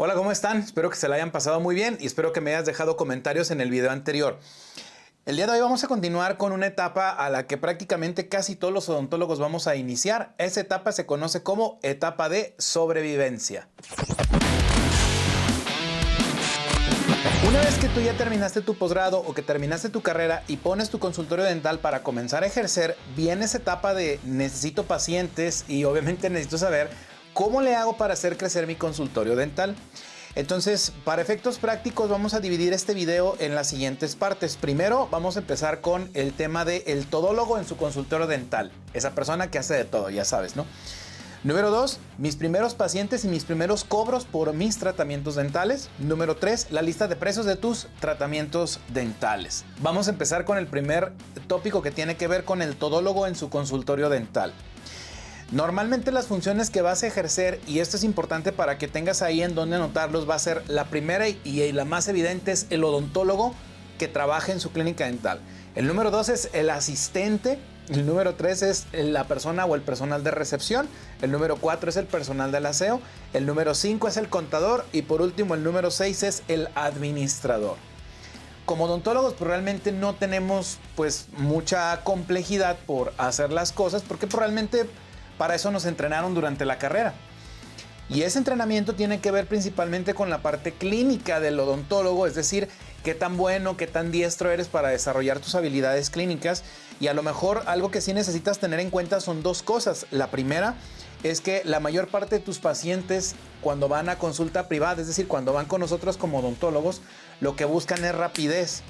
Hola, ¿cómo están? Espero que se la hayan pasado muy bien y espero que me hayas dejado comentarios en el video anterior. El día de hoy vamos a continuar con una etapa a la que prácticamente casi todos los odontólogos vamos a iniciar. Esa etapa se conoce como etapa de sobrevivencia. Una vez que tú ya terminaste tu posgrado o que terminaste tu carrera y pones tu consultorio dental para comenzar a ejercer, viene esa etapa de necesito pacientes y obviamente necesito saber cómo le hago para hacer crecer mi consultorio dental. Entonces, para efectos prácticos vamos a dividir este video en las siguientes partes. Primero vamos a empezar con el tema del todólogo en su consultorio dental. Esa persona que hace de todo, ya sabes, ¿no? Número 2, mis primeros pacientes y mis primeros cobros por mis tratamientos dentales. Número 3, la lista de precios de tus tratamientos dentales. Vamos a empezar con el primer tópico que tiene que ver con el todólogo en su consultorio dental. Normalmente las funciones que vas a ejercer, y esto es importante para que tengas ahí en donde anotarlos, va a ser la primera y la más evidente es el odontólogo que trabaja en su clínica dental. El número 2 es el asistente. El número 3 es la persona o el personal de recepción. El número 4 es el personal del aseo. El número 5 es el contador. Y por último, el número 6 es el administrador. Como odontólogos, pues realmente no tenemos pues mucha complejidad por hacer las cosas, porque pues, realmente para eso nos entrenaron durante la carrera. Y ese entrenamiento tiene que ver principalmente con la parte clínica del odontólogo, es decir, qué tan bueno, qué tan diestro eres para desarrollar tus habilidades clínicas. Y a lo mejor algo que sí necesitas tener en cuenta son dos cosas. La primera es que la mayor parte de tus pacientes cuando van a consulta privada, es decir, cuando van con nosotros como odontólogos, lo que buscan es rapidez.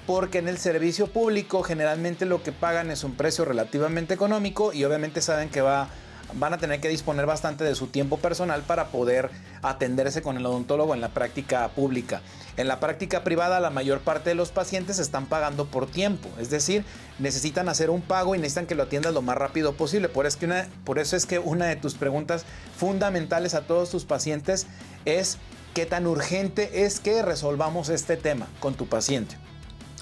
Porque en el servicio público generalmente lo que pagan es un precio relativamente económico y obviamente saben que van a tener que disponer bastante de su tiempo personal para poder atenderse con el odontólogo en la práctica pública. En la práctica privada la mayor parte de los pacientes están pagando por tiempo, es decir, necesitan hacer un pago y necesitan que lo atiendas lo más rápido posible. Por eso es que una de tus preguntas fundamentales a todos tus pacientes es ¿qué tan urgente es que resolvamos este tema con tu paciente?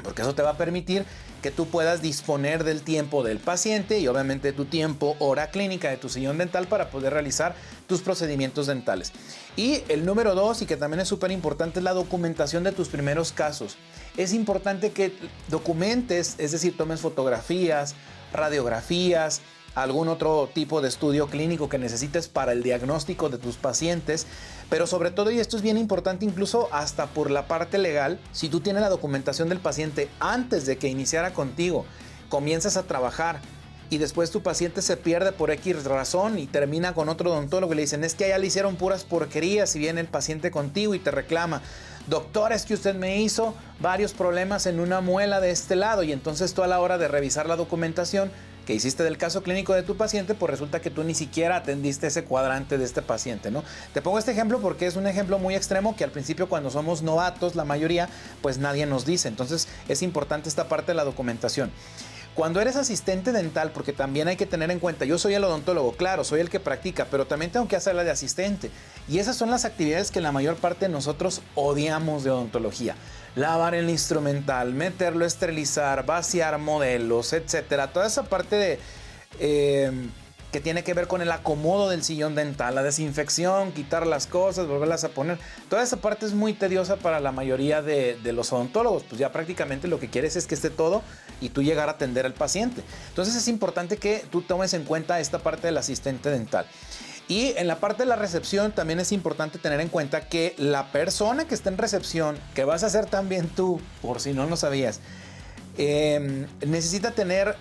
Porque eso te va a permitir que tú puedas disponer del tiempo del paciente y obviamente tu tiempo, hora clínica de tu sillón dental para poder realizar tus procedimientos dentales. Y el número 2, y que también es súper importante, es la documentación de tus primeros casos. Es importante que documentes, es decir, tomes fotografías, radiografías, algún otro tipo de estudio clínico que necesites para el diagnóstico de tus pacientes, pero sobre todo, y esto es bien importante incluso hasta por la parte legal, si tú tienes la documentación del paciente antes de que iniciara contigo, comienzas a trabajar y después tu paciente se pierde por X razón y termina con otro odontólogo y le dicen es que allá le hicieron puras porquerías y viene el paciente contigo y te reclama, doctor, es que usted me hizo varios problemas en una muela de este lado, y entonces tú a la hora de revisar la documentación que hiciste del caso clínico de tu paciente, pues resulta que tú ni siquiera atendiste ese cuadrante de este paciente, ¿no? Te pongo este ejemplo porque es un ejemplo muy extremo que al principio cuando somos novatos, la mayoría, pues nadie nos dice. Entonces es importante esta parte de la documentación. Cuando eres asistente dental, porque también hay que tener en cuenta, yo soy el odontólogo, claro, soy el que practica, pero también tengo que hacerla de asistente. Y esas son las actividades que la mayor parte de nosotros odiamos de odontología. Lavar el instrumental, meterlo a esterilizar, vaciar modelos, etcétera. Toda esa parte que tiene que ver con el acomodo del sillón dental, la desinfección, quitar las cosas, volverlas a poner. Toda esa parte es muy tediosa para la mayoría de los odontólogos. Pues ya prácticamente lo que quieres es que esté todo y tú llegar a atender al paciente. Entonces es importante que tú tomes en cuenta esta parte del asistente dental. Y en la parte de la recepción también es importante tener en cuenta que la persona que está en recepción, que vas a ser también tú, por si no lo sabías, necesita tener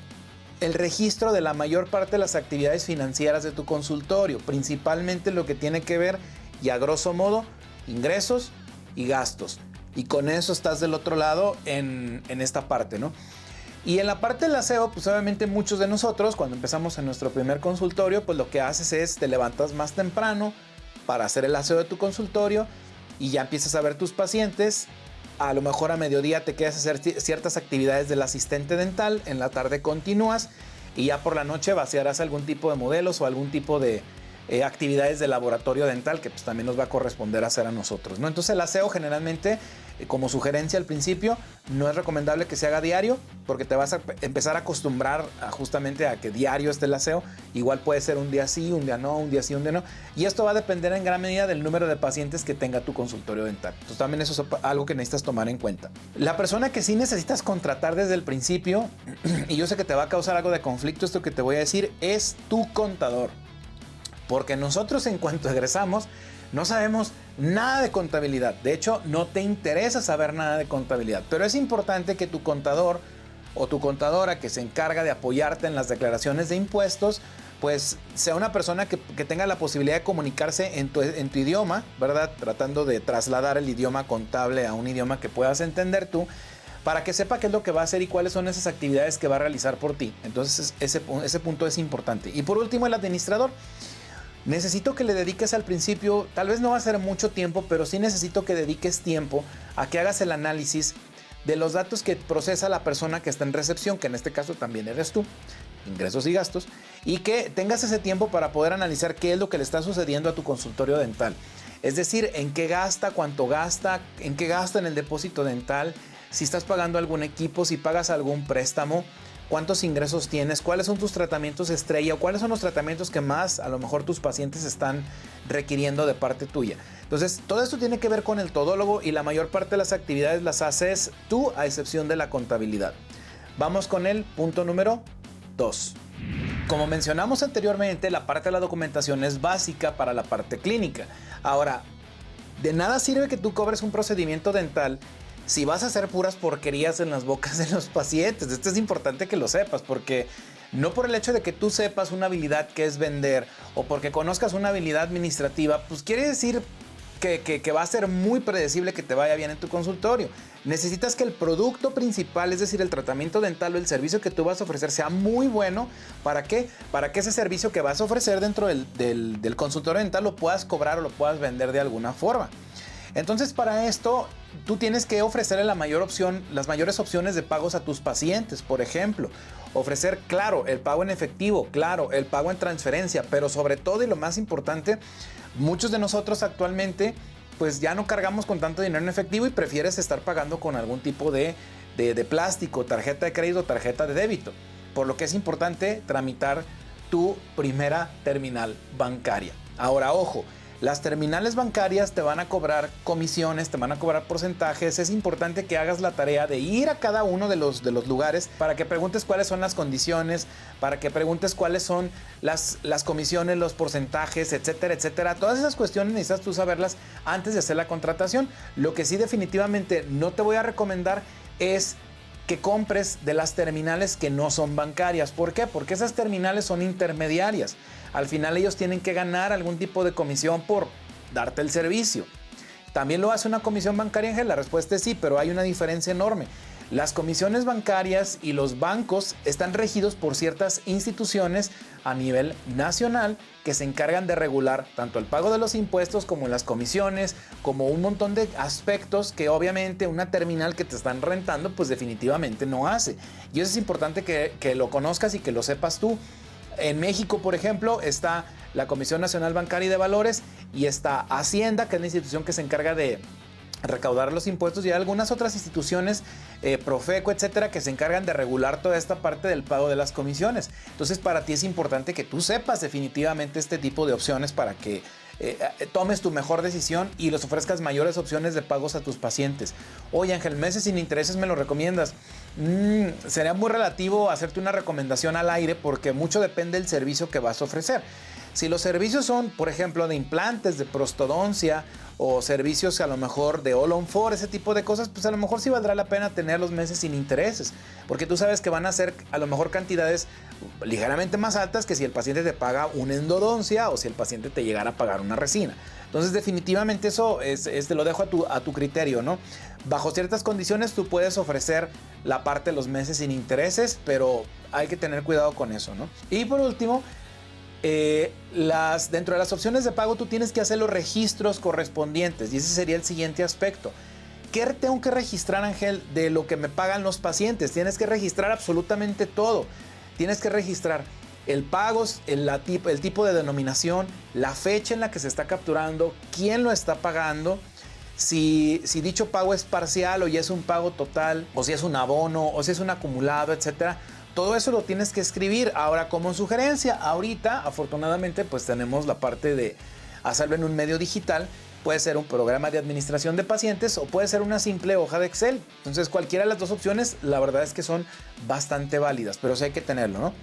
el registro de la mayor parte de las actividades financieras de tu consultorio, principalmente lo que tiene que ver, y a grosso modo, ingresos y gastos. Y con eso estás del otro lado en esta parte, ¿no? Y en la parte del aseo, pues obviamente muchos de nosotros, cuando empezamos en nuestro primer consultorio, pues lo que haces es te levantas más temprano para hacer el aseo de tu consultorio y ya empiezas a ver tus pacientes. A lo mejor a mediodía te quedas a hacer ciertas actividades del asistente dental, en la tarde continúas y ya por la noche vaciarás algún tipo de modelos o algún tipo de actividades de laboratorio dental que pues también nos va a corresponder hacer a nosotros, ¿no? Entonces el aseo generalmente, como sugerencia al principio, no es recomendable que se haga diario porque te vas a empezar a acostumbrar justamente a que diario esté el aseo. Igual puede ser un día sí, un día no, un día sí, un día no. Y esto va a depender en gran medida del número de pacientes que tenga tu consultorio dental. Entonces también eso es algo que necesitas tomar en cuenta. La persona que sí necesitas contratar desde el principio, y yo sé que te va a causar algo de conflicto esto que te voy a decir, es tu contador. Porque nosotros en cuanto egresamos no sabemos nada de contabilidad. De hecho, no te interesa saber nada de contabilidad. Pero es importante que tu contador o tu contadora que se encarga de apoyarte en las declaraciones de impuestos, pues sea una persona que tenga la posibilidad de comunicarse en tu idioma, ¿verdad? Tratando de trasladar el idioma contable a un idioma que puedas entender tú, para que sepa qué es lo que va a hacer y cuáles son esas actividades que va a realizar por ti. Entonces ese punto es importante. Y por último, el administrador. Necesito que le dediques al principio, tal vez no va a ser mucho tiempo, pero sí necesito que dediques tiempo a que hagas el análisis de los datos que procesa la persona que está en recepción, que en este caso también eres tú, ingresos y gastos, y que tengas ese tiempo para poder analizar qué es lo que le está sucediendo a tu consultorio dental. Es decir, en qué gasta, cuánto gasta, en qué gasta en el depósito dental, si estás pagando algún equipo, si pagas algún préstamo, cuántos ingresos tienes, cuáles son tus tratamientos estrella o cuáles son los tratamientos que más a lo mejor tus pacientes están requiriendo de parte tuya. Entonces, todo esto tiene que ver con el todólogo y la mayor parte de las actividades las haces tú, a excepción de la contabilidad. Vamos con el punto número 2. Como mencionamos anteriormente, la parte de la documentación es básica para la parte clínica. Ahora, de nada sirve que tú cobres un procedimiento dental si vas a hacer puras porquerías en las bocas de los pacientes. Esto es importante que lo sepas, porque no por el hecho de que tú sepas una habilidad que es vender o porque conozcas una habilidad administrativa, pues quiere decir que va a ser muy predecible que te vaya bien en tu consultorio. Necesitas que el producto principal, es decir, el tratamiento dental o el servicio que tú vas a ofrecer sea muy bueno. ¿Para qué? Para que ese servicio que vas a ofrecer dentro del consultorio dental lo puedas cobrar o lo puedas vender de alguna forma. Entonces, para esto, tú tienes que ofrecerle las mayores opciones de pagos a tus pacientes. Por ejemplo, ofrecer, claro, el pago en efectivo, claro, el pago en transferencia, pero sobre todo y lo más importante, muchos de nosotros actualmente pues ya no cargamos con tanto dinero en efectivo y prefieres estar pagando con algún tipo de plástico, tarjeta de crédito, tarjeta de débito. Por lo que es importante tramitar tu primera terminal bancaria. Ahora, ojo. Las terminales bancarias te van a cobrar comisiones, te van a cobrar porcentajes. Es importante que hagas la tarea de ir a cada uno de los lugares para que preguntes cuáles son las condiciones, para que preguntes cuáles son las comisiones, los porcentajes, etcétera, etcétera. Todas esas cuestiones necesitas tú saberlas antes de hacer la contratación. Lo que sí definitivamente no te voy a recomendar es que compres de las terminales que no son bancarias. ¿Por qué? Porque esas terminales son intermediarias. Al final ellos tienen que ganar algún tipo de comisión por darte el servicio. ¿También lo hace una comisión bancaria, Ángel? La respuesta es sí, pero hay una diferencia enorme. Las comisiones bancarias y los bancos están regidos por ciertas instituciones a nivel nacional que se encargan de regular tanto el pago de los impuestos como las comisiones, como un montón de aspectos que obviamente una terminal que te están rentando pues definitivamente no hace. Y eso es importante que lo conozcas y que lo sepas tú. En México, por ejemplo, está la Comisión Nacional Bancaria y de Valores y está Hacienda, que es la institución que se encarga de recaudar los impuestos, y hay algunas otras instituciones, Profeco, etcétera, que se encargan de regular toda esta parte del pago de las comisiones. Entonces, para ti es importante que tú sepas definitivamente este tipo de opciones para que tomes tu mejor decisión y les ofrezcas mayores opciones de pagos a tus pacientes. Oye, Ángel, meses sin intereses, ¿me lo recomiendas? Sería muy relativo hacerte una recomendación al aire porque mucho depende del servicio que vas a ofrecer. Si los servicios son, por ejemplo, de implantes, de prostodoncia o servicios a lo mejor de All on 4, ese tipo de cosas, pues a lo mejor sí valdrá la pena tener los meses sin intereses, porque tú sabes que van a ser a lo mejor cantidades ligeramente más altas que si el paciente te paga una endodoncia o si el paciente te llegara a pagar una resina. Entonces definitivamente eso te lo dejo a tu criterio, ¿no? Bajo ciertas condiciones tú puedes ofrecer la parte de los meses sin intereses, pero hay que tener cuidado con eso, ¿no? Y por último, dentro de las opciones de pago tú tienes que hacer los registros correspondientes y ese sería el siguiente aspecto. ¿Qué tengo que registrar, Ángel, de lo que me pagan los pacientes? Tienes que registrar absolutamente todo. Tienes que registrar el pago, el tipo de denominación, la fecha en la que se está capturando, quién lo está pagando, si dicho pago es parcial o ya es un pago total, o si es un abono, o si es un acumulado, etcétera. Todo eso lo tienes que escribir. Ahora, como sugerencia, ahorita, afortunadamente, pues tenemos la parte de hacerlo en un medio digital. Puede ser un programa de administración de pacientes o puede ser una simple hoja de Excel. Entonces, cualquiera de las dos opciones, la verdad es que son bastante válidas, pero sí hay que tenerlo, ¿no?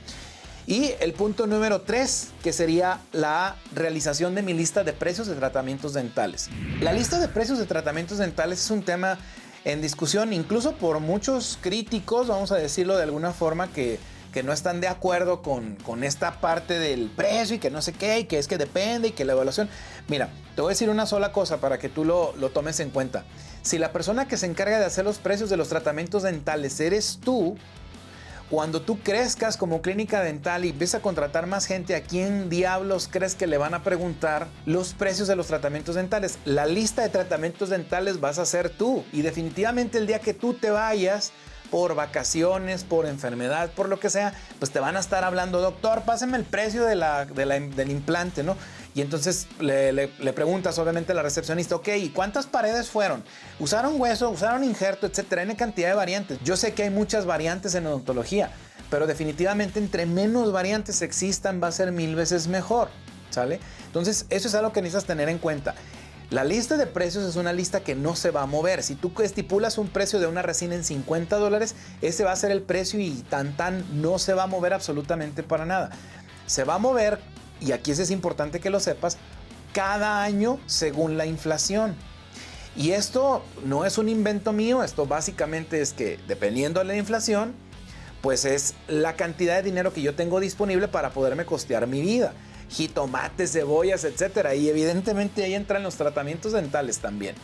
Y el punto número 3, que sería la realización de mi lista de precios de tratamientos dentales. La lista de precios de tratamientos dentales es un tema en discusión incluso por muchos críticos, vamos a decirlo de alguna forma, que no están de acuerdo con esta parte del precio y que no sé qué, y que es que depende y que la evaluación. Mira, te voy a decir una sola cosa para que tú lo tomes en cuenta. Si la persona que se encarga de hacer los precios de los tratamientos dentales eres tú, cuando tú crezcas como clínica dental y empiezas a contratar más gente, ¿a quién diablos crees que le van a preguntar los precios de los tratamientos dentales? La lista de tratamientos dentales vas a ser tú. Y definitivamente el día que tú te vayas por vacaciones, por enfermedad, por lo que sea, pues te van a estar hablando, doctor, páseme el precio del implante, ¿no? Y entonces le preguntas obviamente a la recepcionista, ok, ¿y cuántas paredes fueron? ¿Usaron hueso? ¿Usaron injerto? Etcétera. Hay cantidad de variantes. Yo sé que hay muchas variantes en odontología, pero definitivamente entre menos variantes existan va a ser 1000 veces mejor, ¿sale? Entonces eso es algo que necesitas tener en cuenta. La lista de precios es una lista que no se va a mover. Si tú estipulas un precio de una resina en $50, ese va a ser el precio y no se va a mover absolutamente para nada. Se va a mover, y aquí es importante que lo sepas, cada año según la inflación. Y esto no es un invento mío, esto básicamente es que dependiendo de la inflación, pues es la cantidad de dinero que yo tengo disponible para poderme costear mi vida. Jitomates, cebollas, etcétera. Y evidentemente ahí entran los tratamientos dentales también.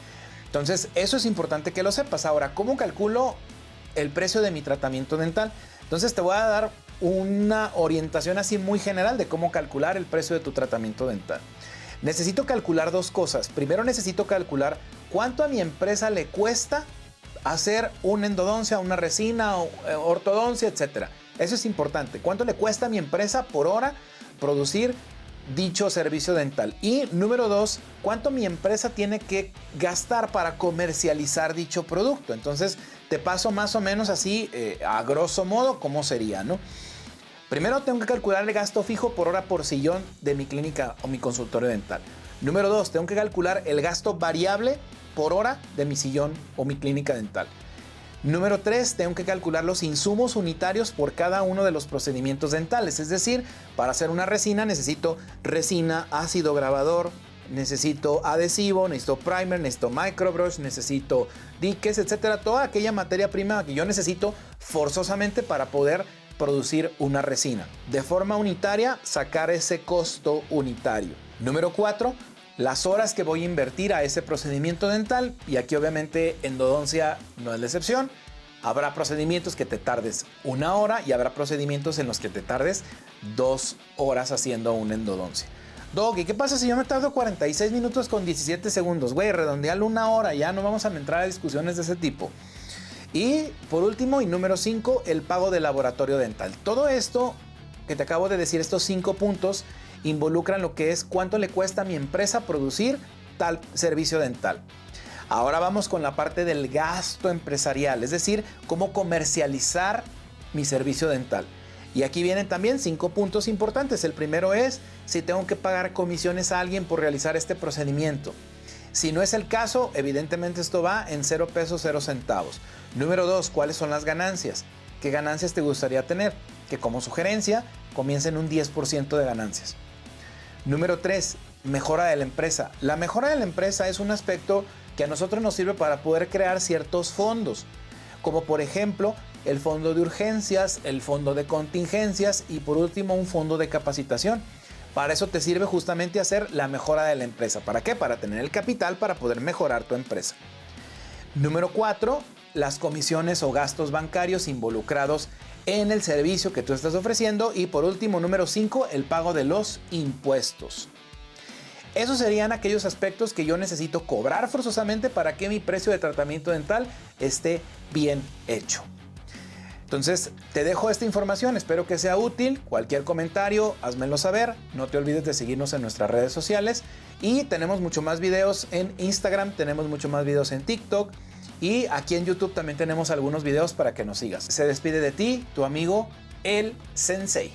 Entonces, eso es importante que lo sepas. Ahora, ¿cómo calculo el precio de mi tratamiento dental? Entonces, te voy a dar una orientación así muy general de cómo calcular el precio de tu tratamiento dental. Necesito calcular dos cosas. Primero, necesito calcular cuánto a mi empresa le cuesta hacer una endodoncia, una resina, ortodoncia, etcétera. Eso es importante. ¿Cuánto le cuesta a mi empresa por hora producir dicho servicio dental? Y número 2, ¿cuánto mi empresa tiene que gastar para comercializar dicho producto? Entonces, te paso más o menos así, a grosso modo, cómo sería, ¿no? Primero, tengo que calcular el gasto fijo por hora por sillón de mi clínica o mi consultorio dental. Número 2, tengo que calcular el gasto variable por hora de mi sillón o mi clínica dental. Número 3, tengo que calcular los insumos unitarios por cada uno de los procedimientos dentales. Es decir, para hacer una resina necesito resina, ácido grabador, necesito adhesivo, necesito primer, necesito microbrush, necesito diques, etcétera. Toda aquella materia prima que yo necesito forzosamente para poder producir una resina. De forma unitaria, sacar ese costo unitario. Número 4, las horas que voy a invertir a ese procedimiento dental, y aquí obviamente endodoncia no es la excepción. Habrá procedimientos que te tardes 1 hora y habrá procedimientos en los que te tardes 2 horas haciendo una endodoncia. Doc, ¿y qué pasa si yo me tardo 46 minutos con 17 segundos? Güey, redondealo 1 hora, ya no vamos a entrar a discusiones de ese tipo. Y por último, y número 5, el pago del laboratorio dental. Todo esto que te acabo de decir, estos 5 puntos, involucran lo que es cuánto le cuesta a mi empresa producir tal servicio dental. Ahora vamos con la parte del gasto empresarial, es decir, cómo comercializar mi servicio dental. Y aquí vienen también 5 puntos importantes. El primero es si tengo que pagar comisiones a alguien por realizar este procedimiento. Si no es el caso, evidentemente esto va en 0 pesos, 0 centavos. Número 2, ¿cuáles son las ganancias? ¿Qué ganancias te gustaría tener? Que como sugerencia, comiencen un 10% de ganancias. Número 3, mejora de la empresa. La mejora de la empresa es un aspecto que a nosotros nos sirve para poder crear ciertos fondos, como por ejemplo el fondo de urgencias, el fondo de contingencias y por último un fondo de capacitación. Para eso te sirve justamente hacer la mejora de la empresa. ¿Para qué? Para tener el capital para poder mejorar tu empresa. Número 4, las comisiones o gastos bancarios involucrados en el servicio que tú estás ofreciendo. Y por último, número 5, el pago de los impuestos. Esos serían aquellos aspectos que yo necesito cobrar forzosamente para que mi precio de tratamiento dental esté bien hecho. Entonces te dejo esta información, espero que sea útil. Cualquier comentario, házmelo saber. No te olvides de seguirnos en nuestras redes sociales y tenemos mucho más videos en Instagram, tenemos mucho más videos en TikTok y aquí en YouTube también tenemos algunos videos para que nos sigas. Se despide de ti, tu amigo, el Sensei.